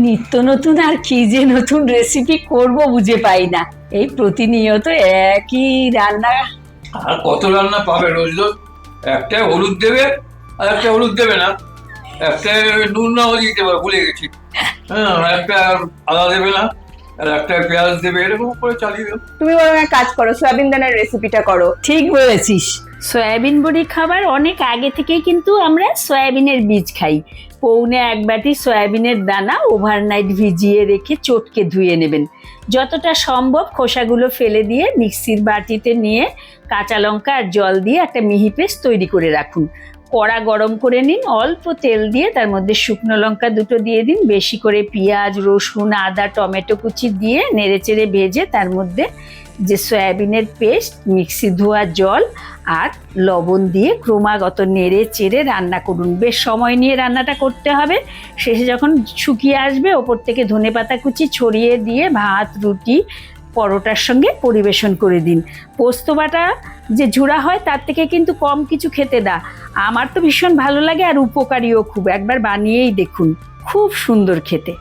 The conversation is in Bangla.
নিত্য নতুন আর কি যে নতুন রেসিপি করব বুঝে পাই না। এই প্রতিনিয়ত একই রান্না। আর কত রান্না পাবে রোজ রোজ? একটা হলুদ দেবে আর একটা হলুদ দেবে না, একটা নুন নাও দিতে পারে, ভুলে গেছি। হ্যাঁ, একটা আদা দেবে না, আর একটা পেঁয়াজ দেবে, এরকম করে চালিয়ে দেবে। তুমি বরং এক কাজ করো, সয়াবিন দানার রেসিপিটা করো। ঠিক বলেছিস। সয়াবিন বড়ি খাবার অনেক আগে থেকেই কিন্তু আমরা সয়াবিনের বীজ খাই। পৌনে 1 বাটি সয়াবিনের দানা ওভারনাইট ভিজিয়ে রেখে চটকে ধুয়ে নেবেন। যতটা সম্ভব খোসাগুলো ফেলে দিয়ে মিক্সির বাটিতে নিয়ে কাঁচা লঙ্কা আর জল দিয়ে একটা মিহি পেস্ট তৈরি করে রাখুন। কড়া গরম করে নিন, অল্প তেল দিয়ে তার মধ্যে শুকনো লঙ্কা 2টো দিয়ে দিন, বেশি করে পেঁয়াজ, রসুন, আদা, টমেটো কুচি দিয়ে নেড়েচেড়ে ভেজে তার মধ্যে যে সয়াবিনের পেস্ট, মিক্সি ধোয়া জল আর লবণ দিয়ে ক্রমাগত নেড়ে চেড়ে রান্না করুন। বেশ সময় নিয়ে রান্নাটা করতে হবে। শেষে যখন শুকিয়ে আসবে ওপর থেকে ধনেপাতা কুচি ছড়িয়ে দিয়ে ভাত, রুটি, পরোটার সঙ্গে পরিবেশন করে দিন। পোস্ত বাটা যে ঝুড়া হয় তার থেকে কিন্তু কম কিছু খেতে না। আমার তো ভীষণ ভালো লাগে আর উপকারীও খুব। একবার বানিয়েই দেখুন, খুব সুন্দর খেতে।